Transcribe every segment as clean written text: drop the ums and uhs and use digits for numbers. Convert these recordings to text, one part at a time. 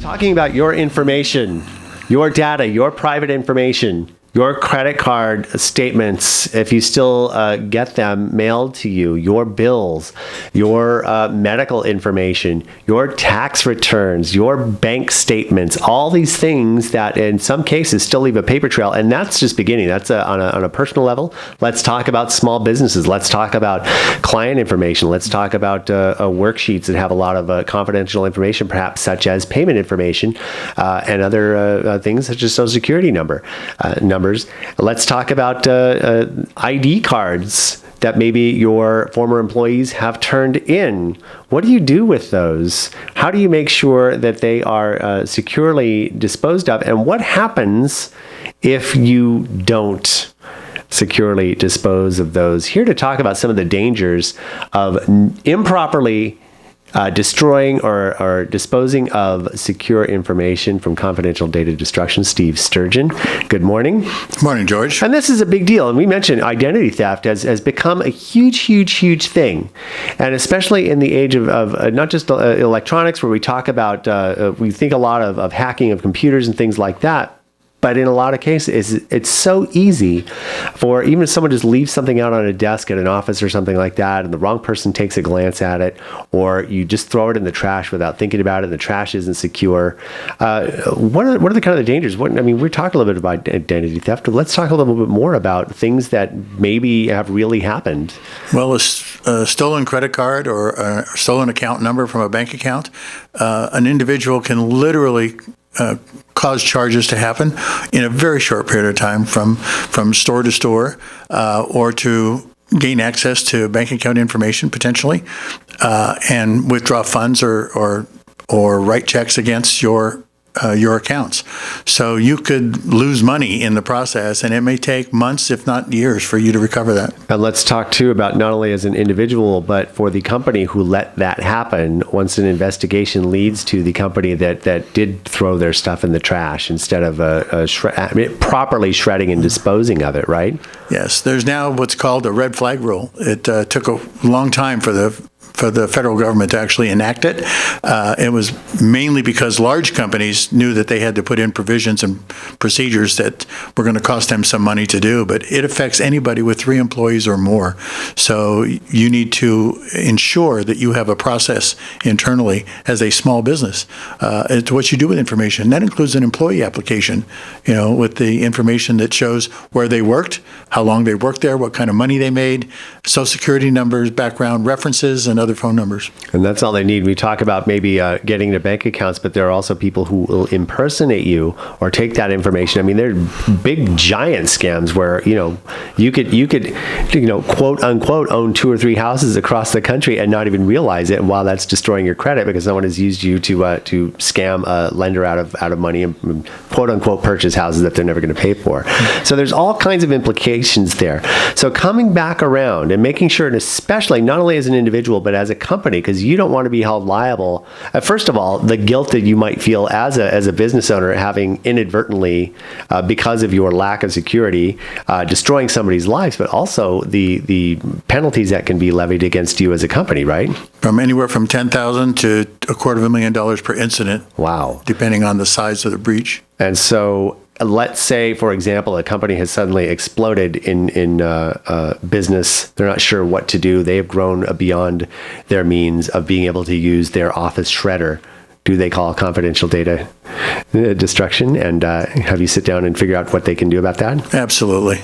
Talking about your information, your data, your private information, your credit card statements, if you still get them mailed to you, your bills, your medical information, your tax returns, your bank statements, all these things that in some cases still leave a paper trail. And that's just beginning. That's on a personal level. Let's talk about small businesses. Let's talk about client information. Let's talk about worksheets that have a lot of confidential information, perhaps such as payment information and other things such as Social Security numbers. Let's talk about ID cards that maybe your former employees have turned in. What do you do with those? How do you make sure that they are securely disposed of? And what happens if you don't securely dispose of those? Here to talk about some of the dangers of improperly destroying or disposing of secure information from confidential data destruction, Steve Sturgeon. Good morning. Good morning, George. And this is a big deal. And we mentioned identity theft has become a huge thing. And especially in the age of not just electronics, where we talk about, we think a lot of hacking of computers and things like that. But in a lot of cases, it's so easy for even if someone just leaves something out on a desk at an office or something like that, and the wrong person takes a glance at it, or you just throw it in the trash without thinking about it, and the trash isn't secure. What are the kind of the dangers? We're talking a little bit about identity theft, but let's talk a little bit more about things that maybe have really happened. Well, a stolen credit card or a stolen account number from a bank account, an individual can literally cause charges to happen in a very short period of time from store to store, or to gain access to bank account information potentially, and withdraw funds or write checks against your accounts. So you could lose money in the process, and it may take months, if not years, for you to recover that. And let's talk too about not only as an individual, but for the company who let that happen. Once an investigation leads to the company that did throw their stuff in the trash instead of properly shredding and disposing of it, right? Yes, there's now what's called a red flag rule. It took a long time for the federal government to actually enact it. It was mainly because large companies knew that they had to put in provisions and procedures that were going to cost them some money to do, but it affects anybody with 3 employees or more. So you need to ensure that you have a process internally as a small business as to what you do with information. That includes an employee application, with the information that shows where they worked, how long they worked there, what kind of money they made, Social Security numbers, background references, and other phone numbers. And that's all they need. We talk about maybe getting to bank accounts, but there are also people who will impersonate you or take that information. There are big, giant scams where, you could quote unquote, own 2 or 3 houses across the country and not even realize it. And while that's destroying your credit because someone has used you to scam a lender out of money and quote unquote purchase houses that they're never going to pay for. So there's all kinds of implications there. So coming back around and making sure, and especially not only as an individual, but as a company, because you don't want to be held liable. First of all, the guilt that you might feel as a business owner having inadvertently, because of your lack of security, destroying somebody's lives, but also the penalties that can be levied against you as a company, right? From anywhere from $10,000 to $250,000 per incident. Wow. Depending on the size of the breach. And so let's say, for example, a company has suddenly exploded in business. They're not sure what to do. They have grown beyond their means of being able to use their office shredder. Do they call confidential data destruction and have you sit down and figure out what they can do about that? Absolutely.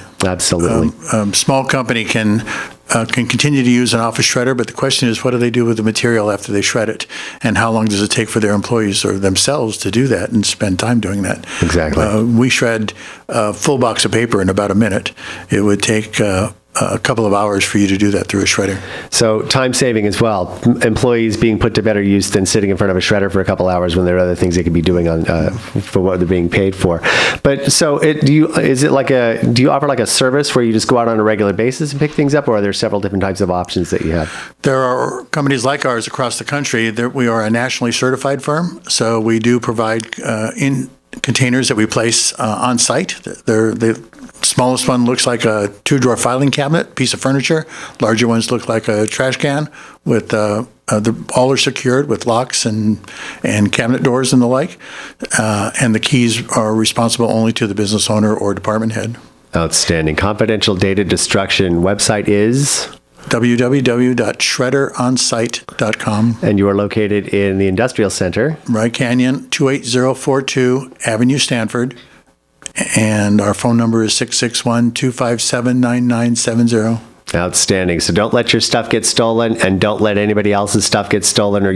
Small company can continue to use an office shredder, but the question is, what do they do with the material after they shred it? And how long does it take for their employees or themselves to do that and spend time doing that? Exactly. We shred a full box of paper in about a minute. It would take a couple of hours for you to do that through a shredder. So time saving as well. Employees being put to better use than sitting in front of a shredder for a couple hours when there are other things they could be doing for what they're being paid for. But so do you offer like a service where you just go out on a regular basis and pick things up, or are there several different types of options that you have? There are companies like ours across the country. We are a nationally certified firm, so we do provide in containers that we place on site. The smallest one looks like a 2-drawer filing cabinet, piece of furniture. Larger ones look like a trash can with all are secured with locks and cabinet doors and the like. And the keys are responsible only to the business owner or department head. Outstanding. Confidential data destruction website is? www.shredderonsite.com. And you are located in the Industrial Center. Rye Canyon, 28042 Avenue, Stanford. And our phone number is 661-257-9970. Outstanding. So don't let your stuff get stolen, and don't let anybody else's stuff get stolen or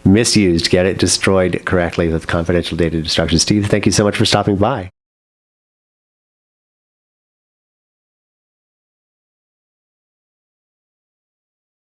misused. Get it destroyed correctly with confidential data destruction. Steve, thank you so much for stopping by.